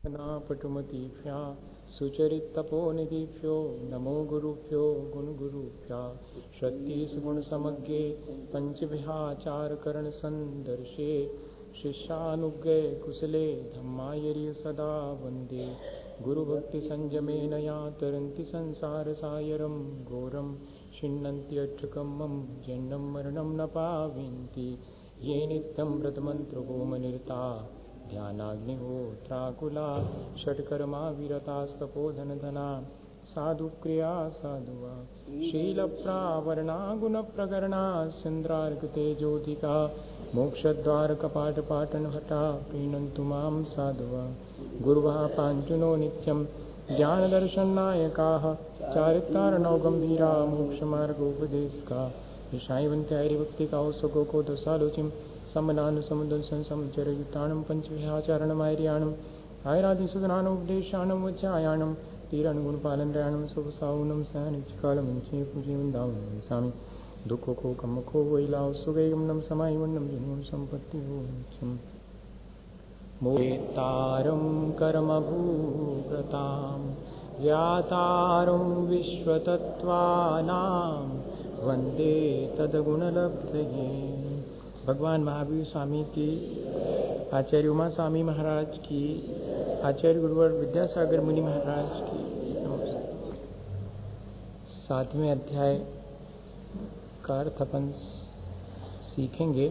पटुमतीभ्या सुचरितपोनिधिभ्यो नमो गुरुभ्यो गुणगुरुभ्या षत्तीसगुणसमग्रे पंचविहाचारकरणसन्दर्शे शिष्यानुज्ञे कुशले धम्मायर्य सदा वन्दे गुरुभक्तिसंयमेन या तरन्ति संसारसागरं घोरं छिन्नन्त्यक्षकं मम जन्मं मरणं न पावन्ति ये नित्यं व्रतमन्त्रहोमनिरता ध्यानाग्निहोत्राकुला षट्कर्मा विरतास्तपोधनधना साधुक्रिया साधुवा शीलप्रावरणा गुणप्रकरणा चन्द्रार्कतेजोधिका मोक्षद्वारकपाटपाटनहटा प्रीणन्तु मां साधुवा गुरुवः पाञ्चुनो नित्यं ज्ञानदर्शननायकाः चारित्रार्णव गम्भीरा मोक्षमार्गोपदेशका ईशायवन्त्यारिभक्तिकाौ सगोको दशालोचिं समनानुसमुदंसंसमचरयुतानं पंचविहाचारणमार्याणं आयरादिसुधनानोपदेशानं वज्रायाणं तीरनुगुणपालनरायणं शुभसाहुनं सहनिष्कालमंशे पूजे वृन्दावनं वसामि दुःखो कम्मखो वैलाव सुगैगमनं समायवन्नं जन्मं सम्पत्तिभूषं मोतारं कर्मभूव्रतां व्यातारं विश्वतत्त्वानां वन्दे तद्गुणलब्धये। भगवान महावीर स्वामी की, आचार्य उमा स्वामी महाराज की, आचार्य गुरुवर विद्यासागर मुनि महाराज की। 7वें अध्याय का अर्थ अपन सीखेंगे।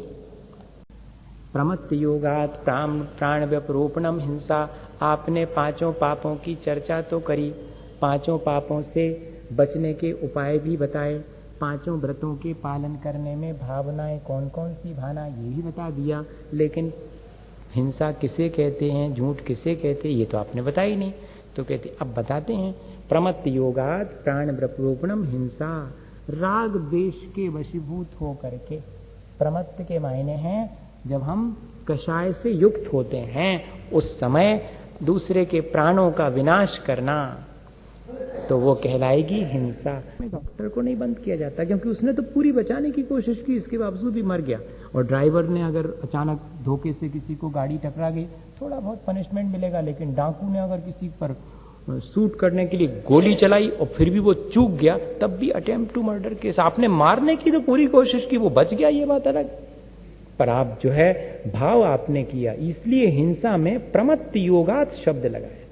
प्रमत्त योगात प्राण व्यपरोपणम हिंसा। आपने पांचों पापों की चर्चा तो करी, पांचों पापों से बचने के उपाय भी बताए, पांचों व्रतों के पालन करने में भावनाएं कौन कौन सी भावना ये भी बता दिया, लेकिन हिंसा किसे कहते हैं, झूठ किसे कहते हैं, ये तो आपने बताया ही नहीं। तो कहते अब बताते हैं। प्रमत्त योगात प्राण व्यपरोपणम हिंसा। राग द्वेष के वशीभूत हो करके, प्रमत्त के मायने हैं जब हम कषाय से युक्त होते हैं उस समय दूसरे के प्राणों का विनाश करना, तो वो कहलाएगी हिंसा। डॉक्टर को नहीं बंद किया जाता क्योंकि उसने तो पूरी बचाने की कोशिश की, इसके बावजूद भी मर गया। और ड्राइवर ने अगर अचानक धोखे से किसी को गाड़ी टकरा गई, थोड़ा बहुत पनिशमेंट मिलेगा, लेकिन डाकू ने अगर किसी पर शूट करने के लिए गोली चलाई और फिर भी वो चूक गया, तब भी अटेम्प्ट टू मर्डर केस। आपने मारने की तो पूरी कोशिश की, वो बच गया, ये बात अलग, पर आप जो है भाव आपने किया, इसलिए हिंसा में प्रमत्त योगात शब्द लगाया।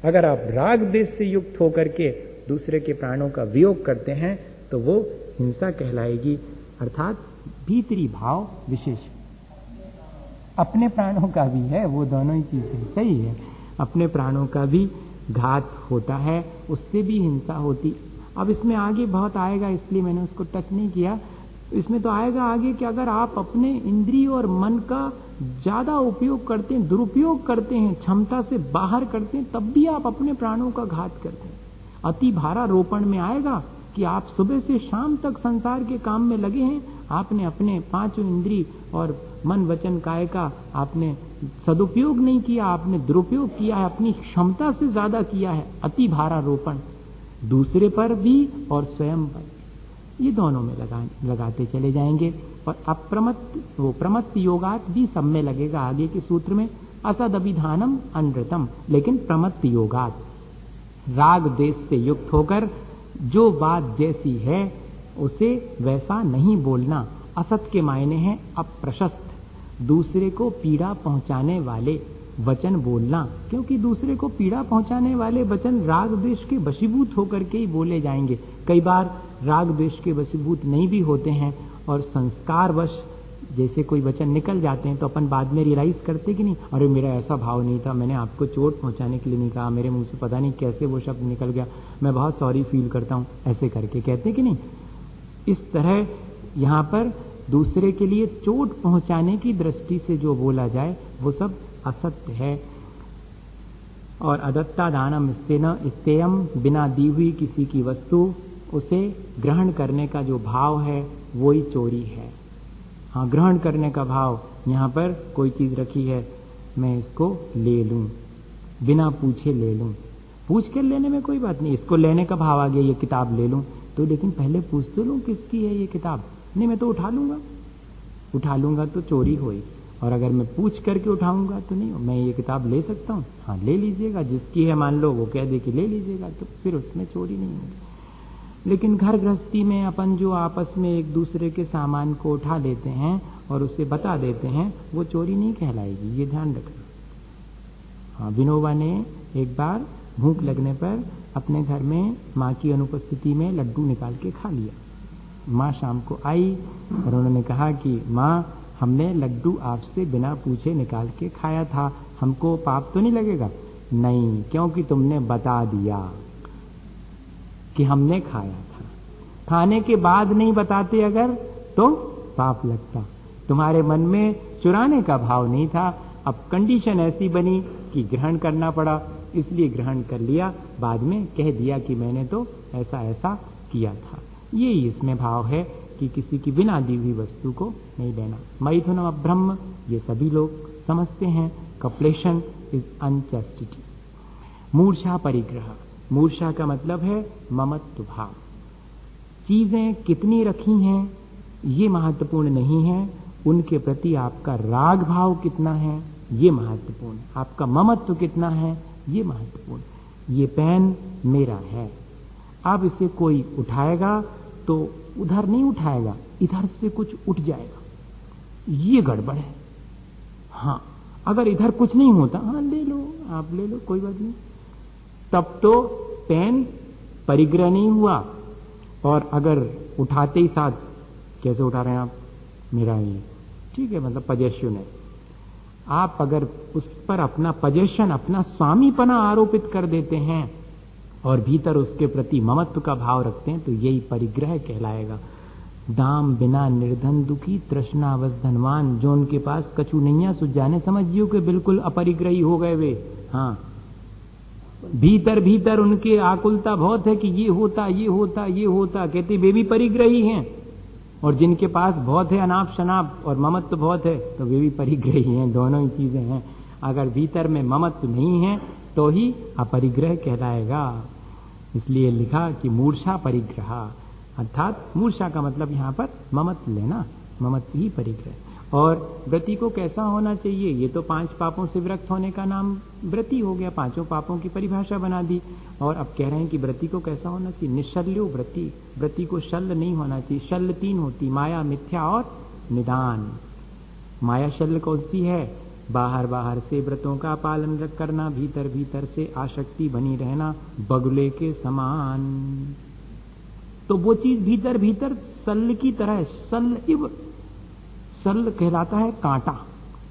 अगर आप राग द्वेष से युक्त होकर के दूसरे के प्राणों का वियोग करते हैं तो वो हिंसा कहलाएगी, अर्थात भीतरी भाव विशेष। अपने प्राणों का भी है, वो दोनों ही चीजें सही है। अपने प्राणों का भी घात होता है, उससे भी हिंसा होती। अब इसमें आगे बहुत आएगा, इसलिए मैंने उसको टच नहीं किया। इसमें तो आएगा आगे कि अगर आप अपने इंद्रिय और मन का ज्यादा उपयोग करते हैं, दुरुपयोग करते हैं, क्षमता से बाहर करते हैं, तब भी आप अपने प्राणों का घात करते हैं। अति भारारोपण में आएगा कि आप सुबह से शाम तक संसार के काम में लगे हैं, आपने अपने पांचों इंद्रिय और मन वचन काय का आपने सदुपयोग नहीं किया, आपने दुरुपयोग किया है, अपनी क्षमता से ज्यादा किया है। अति भारारोपण दूसरे पर भी और स्वयं पर, ये दोनों में लगाते चले जाएंगे। और अप्रमत्त वो प्रमत्त योगात भी सब में लगेगा आगे के सूत्र में। असद अभिधानम अनृतम, लेकिन प्रमत्त योगात राग देश से युक्त होकर जो बात जैसी है उसे वैसा नहीं बोलना। असत के मायने हैं अप्रशस्त, दूसरे को पीड़ा पहुंचाने वाले वचन बोलना, क्योंकि दूसरे को पीड़ा पहुंचाने वाले वचन राग द्वेष के वशीभूत होकर के ही बोले जाएंगे। कई बार राग द्वेष के वशीभूत नहीं भी होते हैं और संस्कारवश जैसे कोई वचन निकल जाते हैं तो अपन बाद में रियलाइज करते कि नहीं, अरे मेरा ऐसा भाव नहीं था, मैंने आपको चोट पहुंचाने के लिए नहीं कहा, मेरे मुंह से पता नहीं कैसे वो शब्द निकल गया, मैं बहुत सॉरी फील करता हूं, ऐसे करके कहते कि नहीं। इस तरह यहां पर दूसरे के लिए चोट पहुंचाने की दृष्टि से जो बोला जाए वो सब असत्य है। और अदत्ता दानम स्तेयम, बिना दी हुई किसी की वस्तु उसे ग्रहण करने का जो भाव है वो ही चोरी है। हाँ, ग्रहण करने का भाव, यहाँ पर कोई चीज रखी है, मैं इसको ले लूं, बिना पूछे ले लूं। पूछ के लेने में कोई बात नहीं, इसको लेने का भाव आ गया, ये किताब ले लूं तो, लेकिन पहले पूछ तो लूं किसकी है ये किताब। नहीं, मैं तो उठा लूंगा तो चोरी हुई। और अगर मैं पूछ करके उठाऊंगा तो नहीं, मैं ये किताब ले सकता हूँ, हाँ ले लीजिएगा, जिसकी है मान लो वो कह दे कि ले लीजिएगा, तो फिर उसमें चोरी नहीं होगी। लेकिन घर गृहस्थी में अपन जो आपस में एक दूसरे के सामान को उठा लेते हैं और उसे बता देते हैं, वो चोरी नहीं कहलाएगी, ये ध्यान रखना। हाँ, विनोबा ने एक बार भूख लगने पर अपने घर में माँ की अनुपस्थिति में लड्डू निकाल के खा लिया। माँ शाम को आई और उन्होंने कहा कि माँ, हमने लड्डू आपसे बिना पूछे निकाल के खाया था, हमको पाप तो नहीं लगेगा? नहीं, क्योंकि तुमने बता दिया कि हमने खाया था। खाने के बाद नहीं बताते अगर तो पाप लगता। तुम्हारे मन में चुराने का भाव नहीं था, अब कंडीशन ऐसी बनी कि ग्रहण करना पड़ा, इसलिए ग्रहण कर लिया, बाद में कह दिया कि मैंने तो ऐसा ऐसा किया था। यही इसमें भाव है कि किसी की बिना दी हुई वस्तु को नहीं लेना। मैथुनम ब्रह्म, ये सभी लोग समझते हैं। कपलेशन इज अनचैस्टिटी। मूर्छा परिग्रह, मूर्छा का मतलब है ममत्व भाव। चीजें कितनी रखी हैं ये महत्वपूर्ण नहीं है, उनके प्रति आपका राग भाव कितना है ये महत्वपूर्ण, आपका ममत्व कितना है ये महत्वपूर्ण। ये पेन मेरा है, अब इसे कोई उठाएगा तो उधर नहीं उठाएगा, इधर से कुछ उठ जाएगा, ये गड़बड़ है। हाँ, अगर इधर कुछ नहीं होता, हाँ ले लो, आप ले लो, कोई बात नहीं, तब तो पेन परिग्रह नहीं हुआ। और अगर उठाते ही साथ, कैसे उठा रहे हैं आप, मेरा ये, ठीक है, मतलब पजेशनेस, आप अगर उस पर अपना पजेशन, अपना स्वामीपना आरोपित कर देते हैं और भीतर उसके प्रति ममत्व का भाव रखते हैं, तो यही परिग्रह कहलाएगा। दाम बिना निर्धन दुखी, तृष्णावश धनवान, जो उनके पास कछु नैया सुझ जाने, समझियो कि बिल्कुल अपरिग्रही हो गए वे। हाँ, भीतर भीतर उनके आकुलता बहुत है कि ये होता ये होता ये होता, कहते वे भी परिग्रही हैं। और जिनके पास बहुत है अनाप शनाप और ममत्व बहुत है, तो वे भी परिग्रही हैं, दोनों ही चीजें हैं। अगर भीतर में ममत्व नहीं है तो ही अपरिग्रह कहलाएगा। इसलिए लिखा कि मूर्छा परिग्रह, अर्थात मूर्छा का मतलब यहां पर ममत्व लेना, ममत्व ही परिग्रह। और व्रती को कैसा होना चाहिए, ये तो 5 पापों से विरक्त होने का नाम व्रती हो गया, 5 पापों की परिभाषा बना दी। और अब कह रहे हैं कि व्रती को कैसा होना चाहिए, निशल्यो व्रती, व्रती को शल्य नहीं होना चाहिए। शल्य 3 होती, माया, मिथ्या और निदान। माया शल्य कौन सी है, बाहर बाहर से व्रतों का पालन करना, भीतर भीतर से आसक्ति बनी रहना, बगुले के समान। तो वो चीज भीतर भीतर शल्य की तरह, शल्य इव, शल्य कहलाता है कांटा,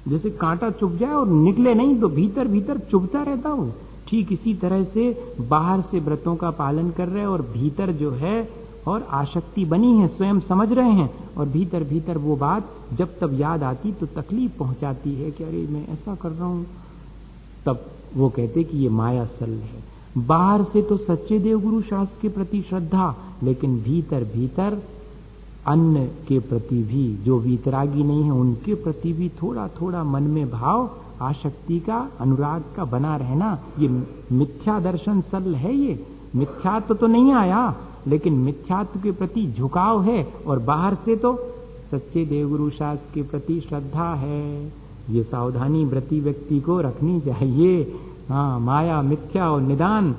जैसे कांटा चुभ जाए और निकले नहीं तो भीतर भीतर चुभता रहता हो, ठीक इसी तरह से बाहर से व्रतों का पालन कर रहे हैं और भीतर जो है और आसक्ति बनी है, स्वयं समझ रहे हैं, और भीतर भीतर वो बात जब तब याद आती तो तकलीफ पहुंचाती है कि अरे मैं ऐसा कर रहा हूं, तब वो कहते कि ये माया शल्य है। बाहर से तो सच्चे देवगुरु शास्त्र के प्रति श्रद्धा, लेकिन भीतर भीतर अन्य के प्रति भी, जो वीतरागी नहीं है उनके प्रति भी थोड़ा थोड़ा मन में भाव, आसक्ति का, अनुराग का बना रहना, ये मिथ्या दर्शन शल्य है। ये मिथ्यात्व तो नहीं आया, लेकिन मिथ्यात्व के प्रति झुकाव है, और बाहर से तो सच्चे देवगुरु शास्त्र के प्रति श्रद्धा है। ये सावधानी व्रती व्यक्ति को रखनी चाहिए। हाँ, माया, मिथ्या और निदान।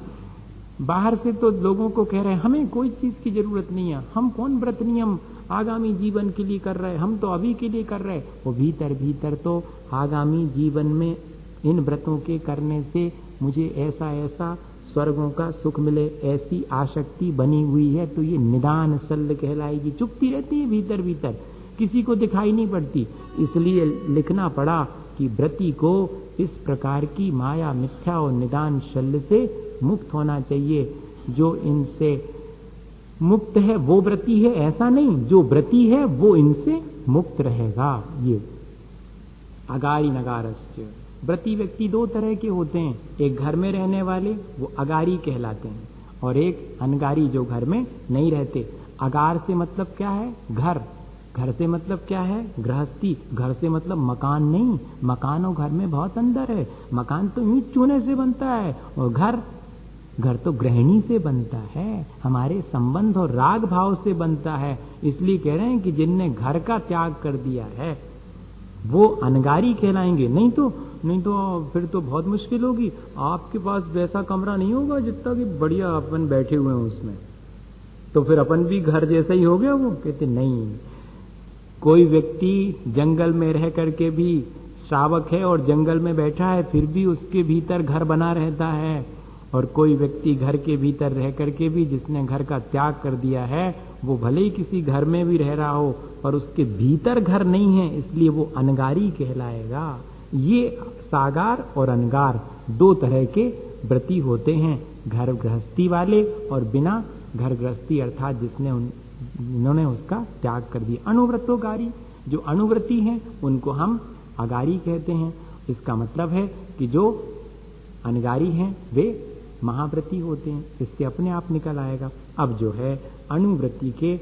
बाहर से तो लोगों को कह रहे हैं हमें कोई चीज की जरूरत नहीं है, हम कौन व्रत नियम आगामी जीवन के लिए कर रहे हैं, हम तो अभी के लिए कर रहे हैं। वो भीतर भीतर तो आगामी जीवन में इन व्रतों के करने से मुझे ऐसा ऐसा स्वर्गों का सुख मिले, ऐसी आसक्ति बनी हुई है, तो ये निदान शल्य कहलाएगी। चुपती रहती है भीतर भीतर, किसी को दिखाई नहीं पड़ती। इसलिए लिखना पड़ा कि व्रती को इस प्रकार की माया, मिथ्या और निदान शल्य से मुक्त होना चाहिए। जो इनसे मुक्त है वो व्रती है, ऐसा नहीं, जो व्रती है वो इनसे मुक्त रहेगा। ये अगारी नगारस्य। व्रती व्यक्ति 2 तरह के होते हैं, एक घर में रहने वाले, वो अगारी कहलाते हैं, और एक अनगारी, जो घर में नहीं रहते। अगार से मतलब क्या है, घर। घर से मतलब क्या है, गृहस्थी। घर से मतलब मकान नहीं, मकान और घर में बहुत अंदर है। मकान तो ईंट चूने से बनता है, और घर तो गृहिणी से बनता है, हमारे संबंध और राग भाव से बनता है। इसलिए कह रहे हैं कि जिनने घर का त्याग कर दिया है वो अनगारी कहलाएंगे। नहीं तो फिर तो बहुत मुश्किल होगी। आपके पास वैसा कमरा नहीं होगा जितना कि बढ़िया अपन बैठे हुए हैं उसमें, तो फिर अपन भी घर जैसा ही हो गया। वो कहते नहीं, कोई व्यक्ति जंगल में रह करके भी श्रावक है और जंगल में बैठा है, फिर भी उसके भीतर घर बना रहता है। और कोई व्यक्ति घर के भीतर रह करके भी, जिसने घर का त्याग कर दिया है, वो भले ही किसी घर में भी रह रहा हो पर उसके भीतर घर नहीं है, इसलिए वो अनगारी कहलाएगा। ये सागार और अनगार दो तरह के व्रती होते हैं, घर गृहस्थी वाले और बिना घर गृहस्थी, अर्थात इन्होंने उसका त्याग कर दिया। अनुव्रतोगारी, जो अनुव्रती हैं उनको हम अगारी कहते हैं। इसका मतलब है कि जो अनगारी हैं वे महाव्रती होते हैं। इससे अपने आप निकल आएगा। अब जो है अनुव्रती के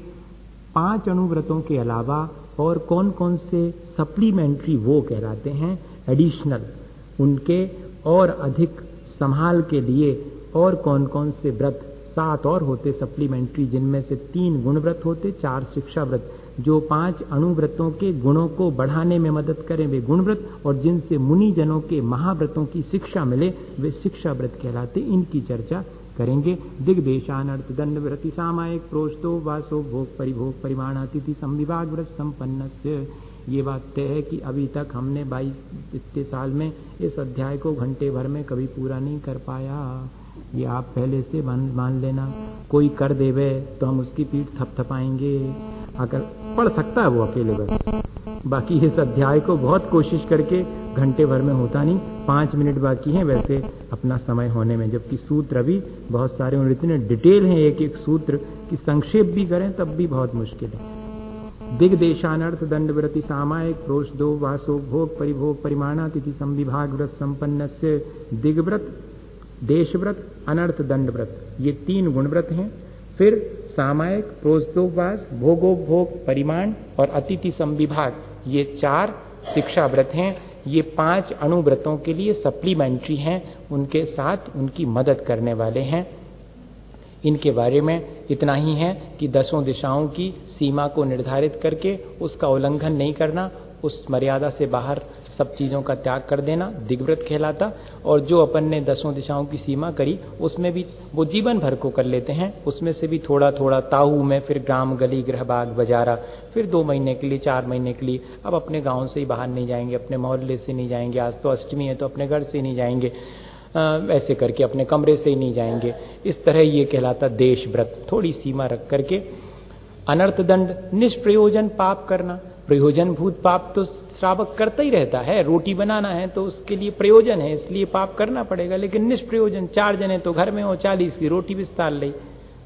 5 अनुव्रतों के अलावा और कौन कौन से सप्लीमेंट्री वो कहलाते हैं एडिशनल, उनके और अधिक संभाल के लिए और कौन कौन से व्रत 7 और होते सप्लीमेंट्री, जिनमें से 3 गुण व्रत होते, 4 शिक्षा व्रत। जो 5 अनुव्रतों के गुणों को बढ़ाने में मदद करें वे गुण व्रत, और जिनसे मुनि जनों के महाव्रतों की शिक्षा मिले वे शिक्षा व्रत कहलाते। इनकी चर्चा करेंगे। दिग्देशानर्थ दंड व्रति सामायिक प्रोष्टो वासो भोग परिभोग परिमाणातिथि संविभाग व्रत संपन्नस्य। ये बात तय है कि अभी तक हमने 22 इतने साल में इस अध्याय को घंटे भर में कभी पूरा नहीं कर पाया। ये आप पहले से मान लेना। कोई कर देवे तो हम उसकी पीठ थपथपाएंगे, अगर पढ़ सकता है वो अकेले बस। बाकी इस अध्याय को बहुत कोशिश करके घंटे भर में होता नहीं, 5 मिनट बाकी हैं वैसे अपना समय होने में, जबकि सूत्र भी बहुत सारे और इतने डिटेल हैं एक एक सूत्र की संक्षेप भी करें तब भी बहुत मुश्किल है। दिग्देशानर्थ दंड व्रति सामायिक प्रोष्टो वासो भोग परिभोग परिमाणातिथि संविभाग व्रत संपन्नस्य। दिग्व्रत, देशव्रत, अनर्थ दंड व्रत, ये 3 गुण व्रत हैं। फिर सामायिक, प्रोष्टोपवास, भोगोपभोग, परिमाण और अतिथि संविभाग, ये 4 शिक्षा व्रत हैं। ये 5 अनुव्रतों के लिए सप्लीमेंट्री हैं, उनके साथ उनकी मदद करने वाले हैं। इनके बारे में इतना ही है कि 10 दिशाओं की सीमा को निर्धारित करके उसका उल्लंघन नहीं करना, उस मर्यादा से बाहर सब चीजों का त्याग कर देना दिग्व्रत कहलाता। और जो अपन ने 10 दिशाओं की सीमा करी उसमें भी वो जीवन भर को कर लेते हैं, उसमें से भी थोड़ा थोड़ा ताहू में, फिर ग्राम गली गृह बाग बजारा, फिर 2 महीने के लिए 4 महीने के लिए। अब अपने गांव से ही बाहर नहीं जाएंगे, अपने मोहल्ले से नहीं जाएंगे, आज तो अष्टमी है तो अपने घर से नहीं जाएंगे, ऐसे करके अपने कमरे से ही नहीं जाएंगे। इस तरह ये कहलाता देश व्रत, थोड़ी सीमा रख करके। अनर्थ दंड, निष्प्रयोजन पाप करना। प्रयोजन भूत पाप तो श्रावक करता ही रहता है, रोटी बनाना है तो उसके लिए प्रयोजन है, इसलिए पाप करना पड़ेगा। लेकिन निष्प्रयोजन, 4 जने तो घर में हो, 40 की रोटी विस्तार ली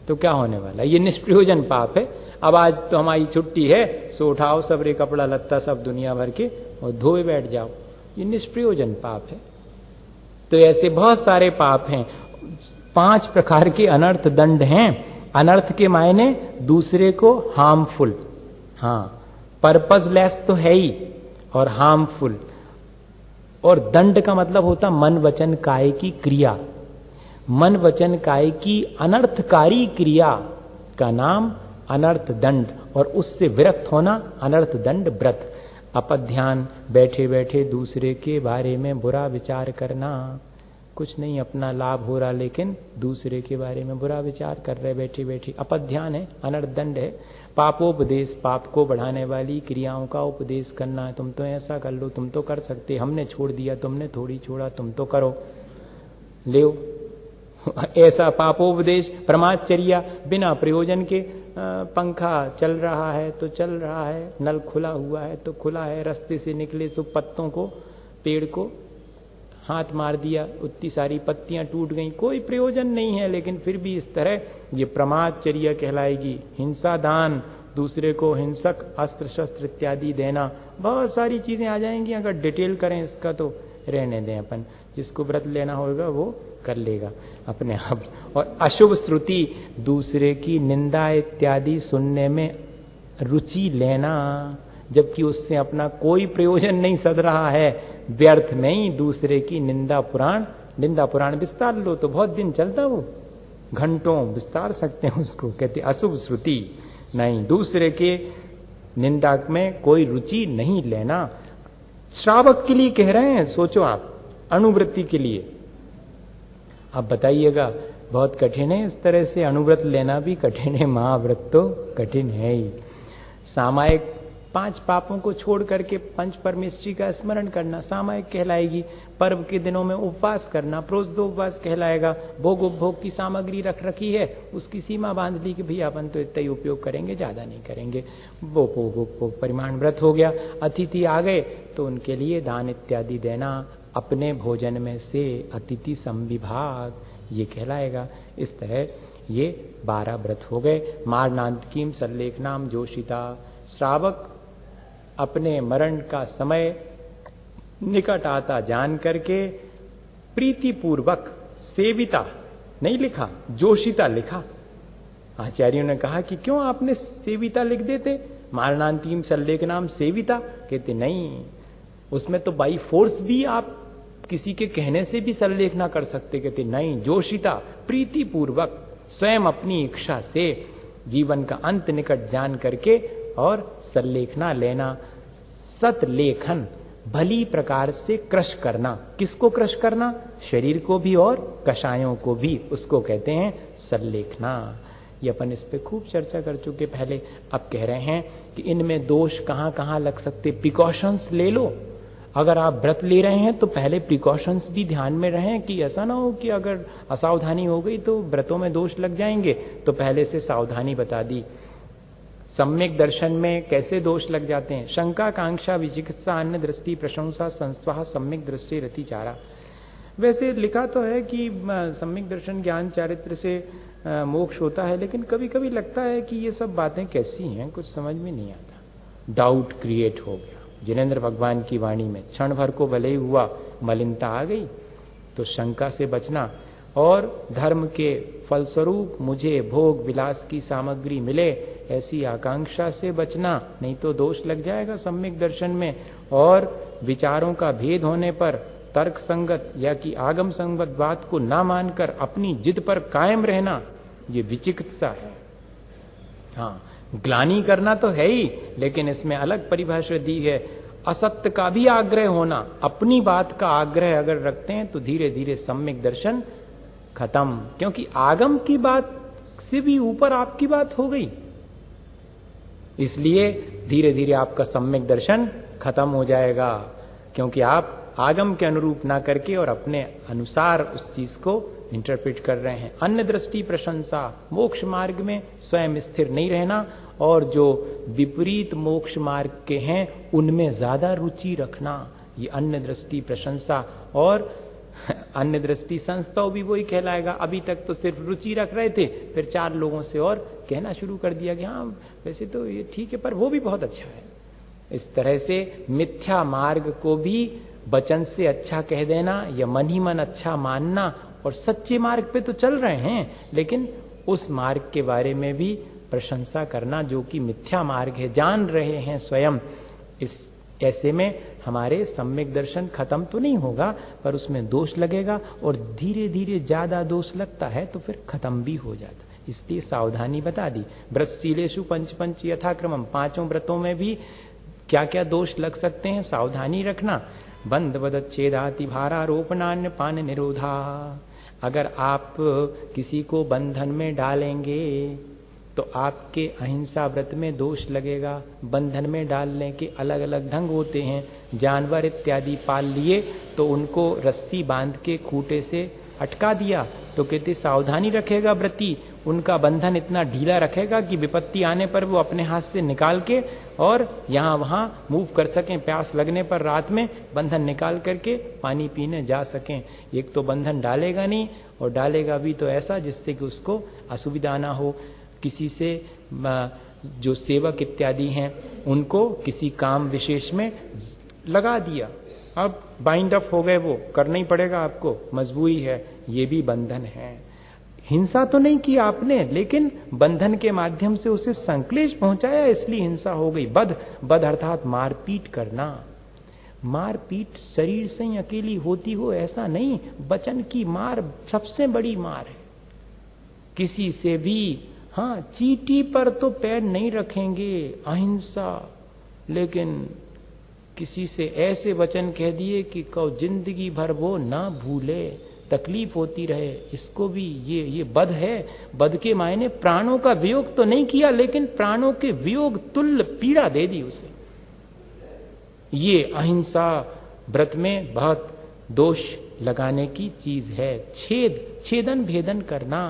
तो क्या होने वाला, ये निष्प्रयोजन पाप है। अब आज तो हमारी छुट्टी है, सो उठाओ सबरे कपड़ा लत्ता सब दुनिया भर के और धोए बैठ जाओ, ये निष्प्रयोजन पाप है। तो ऐसे बहुत सारे पाप हैं। 5 प्रकार के अनर्थ दंड हैं। अनर्थ के मायने दूसरे को हार्मफुल, हाँ, पर्पसलेस तो है ही, और हार्मफुल। और दंड का मतलब होता मन वचन काय की क्रिया। मन वचन काय की अनर्थकारी क्रिया का नाम अनर्थ दंड, और उससे विरक्त होना अनर्थ दंड व्रत। अपध्यान, बैठे बैठे दूसरे के बारे में बुरा विचार करना, कुछ नहीं अपना लाभ हो रहा लेकिन दूसरे के बारे में बुरा विचार कर रहे बैठे बैठे, अपध्यान है, अनर्थ दंड है। पापोपदेश, पाप को बढ़ाने वाली क्रियाओं का उपदेश करना है, तुम तो ऐसा कर लो, तुम तो कर सकते, हमने छोड़ दिया, तुमने थोड़ी छोड़ा, तुम तो करो, ले ऐसा पापोपदेश। प्रमादचर्या, बिना प्रयोजन के, पंखा चल रहा है तो चल रहा है, नल खुला हुआ है तो खुला है, रास्ते से निकले सो पत्तों को, पेड़ को हाथ मार दिया, उतनी सारी पत्तियां टूट गईं, कोई प्रयोजन नहीं है, लेकिन फिर भी इस तरह ये प्रमादचर्या कहलाएगी। हिंसा दान, दूसरे को हिंसक अस्त्र शस्त्र इत्यादि देना, बहुत सारी चीजें आ जाएंगी। अगर डिटेल करें इसका तो रहने दें, अपन जिसको व्रत लेना होगा वो कर लेगा अपने आप। और अशुभ श्रुति, दूसरे की निंदा इत्यादि सुनने में रुचि लेना, जबकि उससे अपना कोई प्रयोजन नहीं सद रहा है, व्यर्थ नहीं, दूसरे की निंदा पुराण विस्तार लो तो बहुत दिन चलता, वो घंटों विस्तार सकते हैं उसको, कहते अशुभ श्रुति नहीं, दूसरे के निंदा में कोई रुचि नहीं लेना। श्रावक के लिए कह रहे हैं, सोचो आप, अणुवृत्ति के लिए। अब बताइएगा, बहुत कठिन है, इस तरह से अणुव्रत लेना भी कठिन है, महाव्रत तो कठिन है ही। सामायिक 5 पापों को छोड़ करके 5 परमेष्टि का स्मरण करना सामायिक कहलाएगी। पर्व के दिनों में उपवास करना प्रोषदोपवास कहलाएगा। भोग उपभोग की सामग्री रख रखी है, उसकी सीमा बांध ली कि भैया अपन तो इतना ही उपयोग करेंगे, ज्यादा नहीं करेंगे, वो परिमाण व्रत हो गया। अतिथि आ गए तो उनके लिए दान इत्यादि देना, अपने भोजन में से अतिथि संविभाग, ये कहलाएगा। इस तरह ये 12 व्रत हो गए। मारणांतकीम सल्लेखनाम जोशिता, श्रावक अपने मरण का समय निकट आता जान करके प्रीति पूर्वक सेविता नहीं लिखा, जोशिता लिखा। आचार्यों ने कहा कि क्यों आपने सेविता लिख देते, मारणांतिम सल्लेखनाम सेविता, कहते नहीं, उसमें तो बाई फोर्स भी आप किसी के कहने से भी सल्लेखना कर सकते। कहते नहीं, जोशिता प्रीति पूर्वक स्वयं अपनी इच्छा से जीवन का अंत निकट जान करके और सल्लेखना लेना। सतलेखन, भली प्रकार से क्रश करना। किसको क्रश करना? शरीर को भी और कषायों को भी, उसको कहते हैं सल्लेखना। ये अपन इस पे खूब चर्चा कर चुके पहले। अब कह रहे हैं कि इनमें दोष कहाँ कहाँ लग सकते, प्रिकॉशंस ले लो। अगर आप व्रत ले रहे हैं तो पहले प्रिकॉशंस भी ध्यान में रहें कि ऐसा ना हो कि अगर असावधानी हो गई तो व्रतों में दोष लग जाएंगे, तो पहले से सावधानी बता दी। सम्यक दर्शन में कैसे दोष लग जाते हैं? शंका, कांक्षा, विचिकित्सा, अन्य दृष्टि, प्रशंसा, संस्वाह, सम्यक दृष्टि, रतिचारा। वैसे लिखा तो है कि सम्यक दर्शन ज्ञान चारित्र से मोक्ष होता है, लेकिन कभी कभी लगता है कि ये सब बातें कैसी हैं, कुछ समझ में नहीं आता। डाउट क्रिएट हो गया जिनेन्द्र भगवान की वाणी में। क्षण भर को भले ही हुआ, मलिनता आ गई, तो शंका से बचना और धर्म के फलस्वरूप मुझे भोग विलास की सामग्री मिले, ऐसी आकांक्षा से बचना, नहीं तो दोष लग जाएगा सम्यक दर्शन में। और विचारों का भेद होने पर तर्क संगत या कि आगम संगत बात को ना मानकर अपनी जिद पर कायम रहना, ये विचिकित्सा है। हाँ, ग्लानि करना तो है ही, लेकिन इसमें अलग परिभाषा दी है। असत्य का भी आग्रह होना, अपनी बात का आग्रह अगर रखते हैं तो धीरे धीरे सम्यक दर्शन खत्म, क्योंकि आगम की बात से भी ऊपर आपकी बात हो गई, इसलिए धीरे धीरे आपका सम्यक दर्शन खत्म हो जाएगा, क्योंकि आप आगम के अनुरूप ना करके और अपने अनुसार उस चीज को इंटरप्रेट कर रहे हैं। अन्य दृष्टि, प्रशंसा, मोक्ष मार्ग में स्वयं स्थिर नहीं रहना और जो विपरीत मोक्ष मार्ग के हैं उनमें ज्यादा रुचि रखना, ये अन्य दृष्टि, प्रशंसा। और अन्य दृष्टि संस्थाओं भी वही कहलाएगा। अभी तक तो सिर्फ रुचि रख रहे थे, फिर 4 लोगों से और कहना शुरू कर दिया कि हाँ वैसे तो ये ठीक है, पर वो भी बहुत अच्छा है। इस तरह से मिथ्या मार्ग को भी वचन से अच्छा कह देना या मन ही मन अच्छा मानना, और सच्चे मार्ग पे तो चल रहे हैं लेकिन उस मार्ग के बारे में भी प्रशंसा करना जो कि मिथ्या मार्ग है, जान रहे हैं स्वयं। इस ऐसे में हमारे सम्यक दर्शन खत्म तो नहीं होगा, पर उसमें दोष लगेगा, और धीरे धीरे ज्यादा दोष लगता है तो फिर खत्म भी हो जाता है। इसलिए सावधानी बता दी। व्रतशीलेषु पंच पंच यथाक्रमम, 5 व्रतों में भी क्या क्या दोष लग सकते हैं, सावधानी रखना। बंध वदच्छेदाति भारारोपणान्य पान निरोधा। अगर आप किसी को बंधन में डालेंगे तो आपके अहिंसा व्रत में दोष लगेगा। बंधन में डालने के अलग अलग ढंग होते हैं। जानवर इत्यादि पाल लिए तो उनको रस्सी बांध के खूंटे से अटका दिया, तो कहते सावधानी रखेगा व्रती, उनका बंधन इतना ढीला रखेगा कि विपत्ति आने पर वो अपने हाथ से निकाल के और यहाँ वहां मूव कर सकें। प्यास लगने पर रात में बंधन निकाल करके पानी पीने जा सकें। एक तो बंधन डालेगा नहीं, और डालेगा भी तो ऐसा जिससे कि उसको असुविधा ना हो। किसी से जो सेवक इत्यादि हैं उनको किसी काम विशेष में लगा दिया, अब बाइंड अप हो गए, वो करना ही पड़ेगा आपको, मजबूरी है, ये भी बंधन है। हिंसा तो नहीं की आपने, लेकिन बंधन के माध्यम से उसे संक्लेश पहुंचाया, इसलिए हिंसा हो गई। बध अर्थात मारपीट करना। मारपीट शरीर से ही अकेली होती हो ऐसा नहीं, वचन की मार सबसे बड़ी मार है। किसी से भी, हाँ चींटी पर तो पैर नहीं रखेंगे, अहिंसा, लेकिन किसी से ऐसे वचन कह दिए कि कहो जिंदगी भर वो ना भूले, तकलीफ होती रहे, इसको भी ये बद है। बद के मायने प्राणों का वियोग तो नहीं किया, लेकिन प्राणों के वियोग तुल्य पीड़ा दे दी उसे। ये अहिंसा व्रत में बहुत दोष लगाने की चीज है। छेदन भेदन करना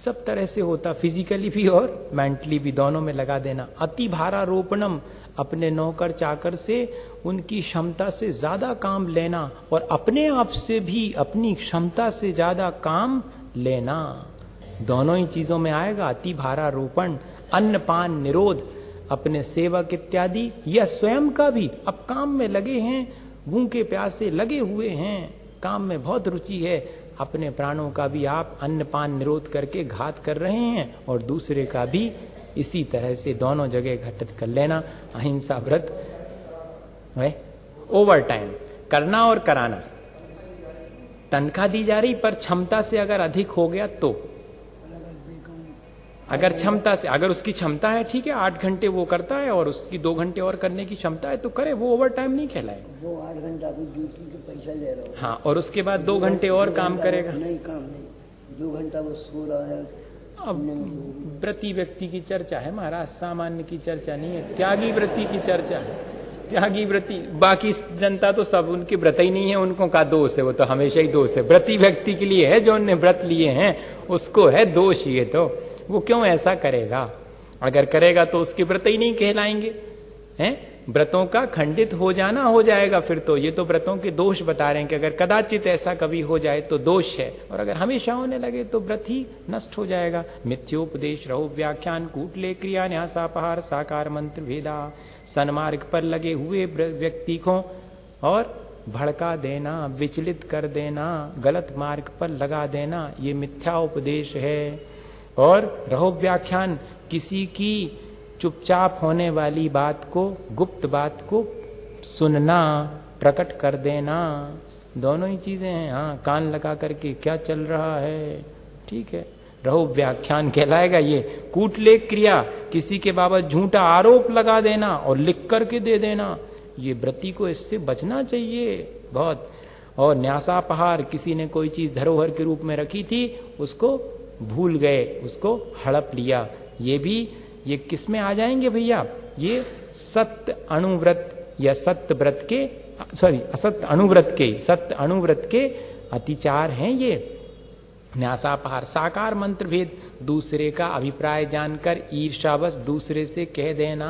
सब तरह से होता, फिजिकली भी और मेंटली भी, दोनों में लगा देना। अति भारारोपणम, अपने नौकर चाकर से उनकी क्षमता से ज्यादा काम लेना, और अपने आप से भी अपनी क्षमता से ज्यादा काम लेना, दोनों ही चीजों में आएगा अति भारारोपण। अन्नपान निरोध, अपने सेवक इत्यादि या स्वयं का भी, अब काम में लगे हैं, भूखे प्यासे लगे हुए हैं, काम में बहुत रुचि है, अपने प्राणों का भी आप अन्नपान निरोध करके घात कर रहे हैं, और दूसरे का भी इसी तरह से दोनों जगह घटित कर लेना। अहिंसा व्रत है। ओवर टाइम करना और कराना, तनख्वाह दी जा रही पर क्षमता से अगर अधिक हो गया तो, अगर क्षमता से, अगर उसकी क्षमता है ठीक है 8 घंटे वो करता है और उसकी 2 घंटे और करने की क्षमता है तो करे, वो ओवर टाइम नहीं कहलाए। वो 8 घंटा ड्यूटी के पैसा ले रहा हो। हाँ, और उसके बाद 2 घंटे और काम करेगा। नहीं, काम नहीं, 2 घंटा वो सो रहा है। अब व्रती व्यक्ति की चर्चा है महाराज, सामान्य की चर्चा नहीं है। त्यागी व्रती की चर्चा है। त्यागी व्रती, बाकी जनता तो सब उनके व्रत ही नहीं है, उनको का दोष है, वो तो हमेशा ही दोष है। व्रती व्यक्ति के लिए है, जो उन्होंने व्रत लिए हैं उसको है दोष। ये तो वो क्यों ऐसा करेगा? अगर करेगा तो उसके व्रत ही नहीं कहलाएंगे, हैं? व्रतों का खंडित हो जाना हो जाएगा फिर तो। ये तो व्रतों के दोष बता रहे हैं कि अगर कदाचित ऐसा कभी हो जाए तो दोष है, और अगर हमेशा होने लगे तो व्रत ही नष्ट हो जाएगा। मिथ्योपदेश, रहो व्याख्यान, कूटले क्रिया, न्यासापहार, साकार मंत्र भेदा, सन्मार्ग पर लगे हुए व्यक्ति को और भड़का देना, विचलित कर देना, गलत मार्ग पर लगा देना, ये मिथ्या उपदेश है। और रहो व्याख्यान, किसी की चुपचाप होने वाली बात को, गुप्त बात को सुनना, प्रकट कर देना, दोनों ही चीजें हैं। हाँ, कान लगा करके क्या चल रहा है, ठीक है, रहो व्याख्यान कहलाएगा ये। कूटलेख क्रिया, किसी के बाबत झूठा आरोप लगा देना और लिख करके दे देना, ये व्रती को इससे बचना चाहिए बहुत। और न्यासापहार, किसी ने कोई चीज धरोहर के रूप में रखी थी, उसको भूल गए, उसको हड़प लिया, ये भी, ये किस में आ जाएंगे भैया? ये सत्य अणुव्रत या सत्य व्रत के, सॉरी असत्य अनुव्रत के, सत्य अनुव्रत के अतिचार हैं ये। न्यासापहार, साकार मंत्र भेद, दूसरे का अभिप्राय जानकर ईर्ष्यावश दूसरे से कह देना।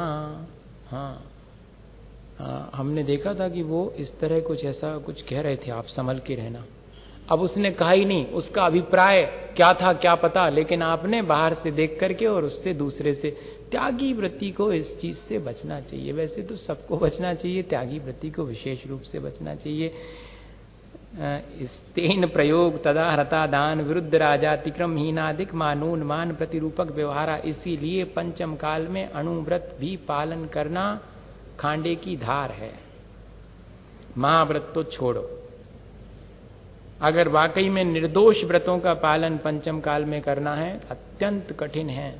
हाँ, हमने देखा था कि वो इस तरह कुछ ऐसा कुछ कह रहे थे, आप संभल के रहना। अब उसने कहा ही नहीं, उसका अभिप्राय क्या था क्या पता, लेकिन आपने बाहर से देख करके और उससे दूसरे से। त्यागी व्रती को इस चीज से बचना चाहिए। वैसे तो सबको बचना चाहिए, त्यागी व्रती को विशेष रूप से बचना चाहिए। स्तेन प्रयोग तदा हरता दान विरुद्ध राजातिक्रम हीनादिक मानून मान प्रतिरूपक व्यवहारा। इसीलिए पंचम काल में अणुव्रत भी पालन करना खांडे की धार है। महाव्रत तो छोड़ो, अगर वाकई में निर्दोष व्रतों का पालन पंचम काल में करना है अत्यंत कठिन है।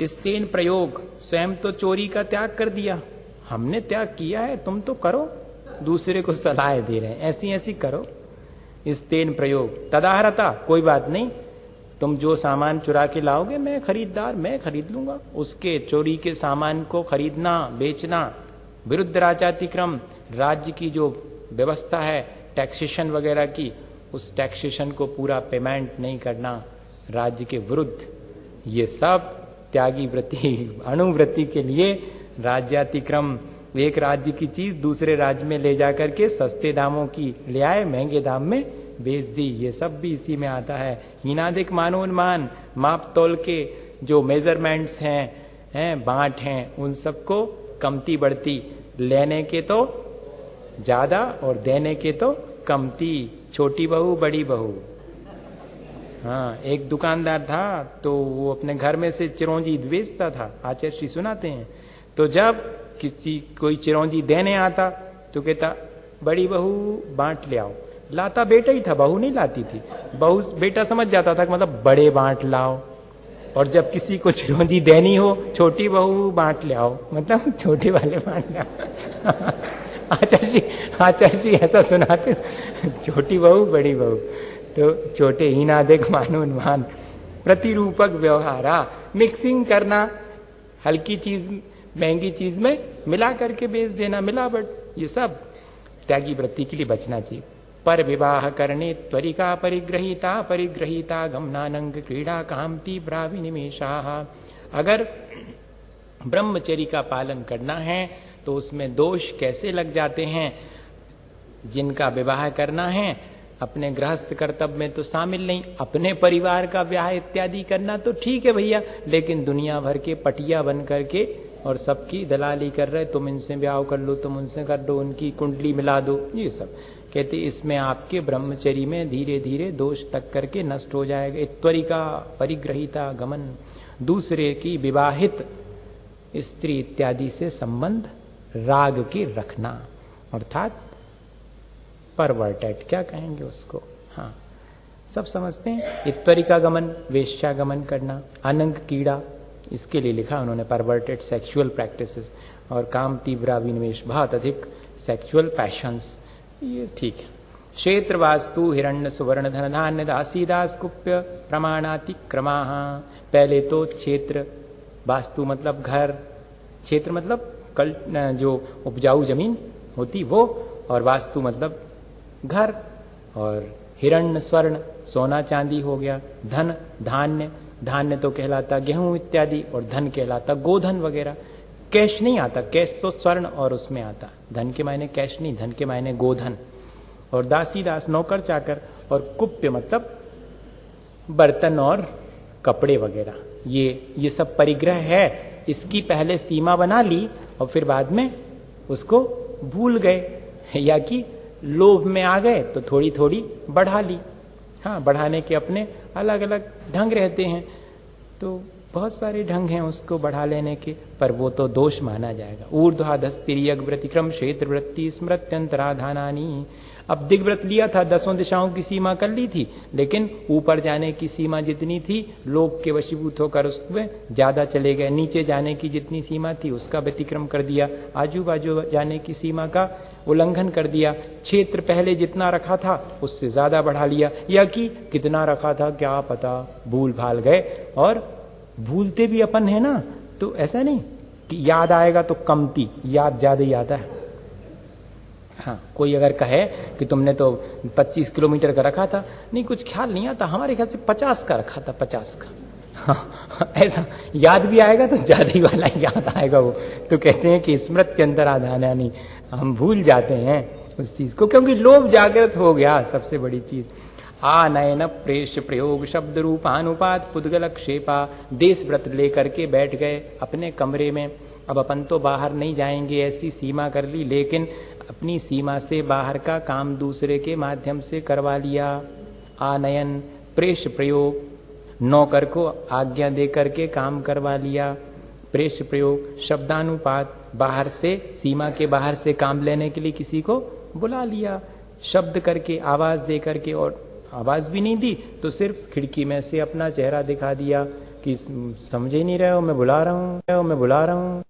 स्तेन प्रयोग, स्वयं तो चोरी का त्याग कर दिया, हमने त्याग किया है, तुम तो करो, दूसरे को सलाह दे रहे हैं ऐसी ऐसी करो। स्तेन प्रयोग तदाहरता, कोई बात नहीं, तुम जो सामान चुरा के लाओगे मैं खरीददार, मैं खरीद लूंगा, उसके चोरी के सामान को खरीदना बेचना। विरुद्ध राजातिक्रम, राज्य की जो व्यवस्था है टैक्सेशन वगैरह की, उस टैक्सेशन को पूरा पेमेंट नहीं करना, राज्य के विरुद्ध। ये सब त्यागी व्रती, अणुव्रती के लिए राज्यातिक्रम, एक राज्य की चीज दूसरे राज्य में ले जाकर के सस्ते दामों की ले आए, महंगे दाम में बेच दी, ये सब भी इसी में आता है। हीनादिक मानोन्मान, माप तोल के जो मेजरमेंट्स हैं बांट हैं, उन सबको कमती बढ़ती, लेने के तो ज्यादा और देने के तो कमती, छोटी बहू बड़ी बहू। हाँ, एक दुकानदार था तो वो अपने घर में से चिरौंजी बेचता था, आचार्य श्री सुनाते हैं। तो जब किसी कोई चिरौंजी देने आता तो कहता बड़ी बहू बांट ले आओ, लाता बेटा ही था, बहू नहीं लाती थी। बहू बेटा समझ जाता था कि मतलब बड़े बांट लाओ, और जब किसी को चिरौंजी देनी हो, छोटी बहू बांट ले आओ, मतलब छोटे वाले बांट ले आओ। आचार्य जी ऐसा सुनाते, छोटी बहू बड़ी बहू, तो छोटे ही ना देख मानूनमान, प्रतिरूपक व्यवहारा, मिक्सिंग करना, हल्की चीज महंगी चीज में मिला करके बेच देना, मिलावट, ये सब त्यागी वृत्ति के लिए बचना चाहिए। पर विवाह करने त्वरिका परिग्रहीता गमनानंग क्रीड़ा कामती ब्राविनिमेषा। अगर ब्रह्मचर्य का पालन करना है तो उसमें दोष कैसे लग जाते हैं। जिनका विवाह करना है अपने गृहस्थ कर्तव्य में तो शामिल नहीं, अपने परिवार का ब्याह इत्यादि करना तो ठीक है भैया, लेकिन दुनिया भर के पटिया बन करके और सबकी दलाली कर रहे, तुम इनसे ब्याह कर लो, तुम उनसे कर दो, उनकी कुंडली मिला दो, ये सब कहते इसमें आपके ब्रह्मचर्य में धीरे धीरे दोष तक करके नष्ट हो जाएगा। त्वरिका परिग्रहीता गमन, दूसरे की विवाहित स्त्री इत्यादि से संबंध राग के रखना, अर्थात परवर्टेड क्या कहेंगे उसको, हाँ सब समझते हैं। त्वरिका गमन, वेश्यागमन करना, अनंग कीड़ा, इसके लिए लिखा उन्होंने परवर्टेड सेक्सुअल प्रैक्टिसेस, और काम तीव्रा विनिवेश, बहुत अधिक सेक्सुअल पैशंस, ये ठीक है। क्षेत्र वास्तु हिरण्य सुवर्ण धन धान्य दासी दास कुप्य प्रमाणातिक्रमा। पहले तो क्षेत्र, वास्तु मतलब घर, क्षेत्र मतलब कल जो उपजाऊ जमीन होती वो, और वास्तु मतलब घर, और हिरण्य स्वर्ण सोना चांदी हो गया, धन धान्य, धान्य तो कहलाता गेहूं इत्यादि, और धन कहलाता गोधन वगैरह। कैश नहीं आता, कैश तो स्वर्ण और उसमें आता, धन के मायने कैश नहीं, धन के मायने गोधन। और दासी दास नौकर चाकर, और कुप्य मतलब बर्तन और कपड़े वगैरह, ये सब परिग्रह है। इसकी पहले सीमा बना ली और फिर बाद में उसको भूल गए, या कि लोभ में आ गए तो थोड़ी थोड़ी बढ़ा ली। हाँ, बढ़ाने के अपने अलग अलग ढंग रहते हैं, तो बहुत सारे ढंग हैं उसको बढ़ा लेने के, पर वो तो दोष माना जाएगा। ऊर्ध्वाधस तिर्यक व्रतिक्रम क्षेत्र वृत्ति स्मृत्यंतराधानानी। अब दिग्व्रत लिया था, 10 दिशाओं की सीमा कर ली थी, लेकिन ऊपर जाने की सीमा जितनी थी लोग के वशीभूत होकर उसमें ज्यादा चले गए, नीचे जाने की जितनी सीमा थी उसका व्यतिक्रम कर दिया, आजू बाजू जाने की सीमा का उल्लंघन कर दिया, क्षेत्र पहले जितना रखा था उससे ज्यादा बढ़ा लिया, या कि कितना रखा था क्या पता, भूल भाल गए। और भूलते भी अपन है ना, तो ऐसा नहीं कि याद आएगा तो कमती, याद ज्यादा ही आता है। हाँ, कोई अगर कहे कि तुमने तो 25 किलोमीटर का रखा था, नहीं कुछ ख्याल नहीं आता, हमारे ख्याल से 50 का रखा था, 50 का। हाँ, ऐसा याद भी आएगा तो ज्यादा ही वाला याद आएगा वो। तो कहते हैं कि स्मृत्यंतराधानानि, हम भूल जाते हैं उस चीज को, क्योंकि लोभ जागृत हो गया, सबसे बड़ी चीज। आनयन प्रेष प्रयोग शब्द रूपानुपात पुद्गल क्षेपा, देश व्रत लेकर के बैठ गए अपने कमरे में। अब अपन तो बाहर नहीं जाएंगे, ऐसी सीमा कर ली, लेकिन अपनी सीमा से बाहर का काम दूसरे के माध्यम से करवा लिया। आनयन प्रेष प्रयोग, नौकर को आज्ञा दे करके काम करवा लिया। प्रेष प्रयोग शब्दानुपात, बाहर से, सीमा के बाहर से काम लेने के लिए किसी को बुला लिया, शब्द करके, आवाज दे करके, और आवाज भी नहीं दी तो सिर्फ खिड़की में से अपना चेहरा दिखा दिया कि समझे नहीं रहे हो, मैं बुला रहा हूं।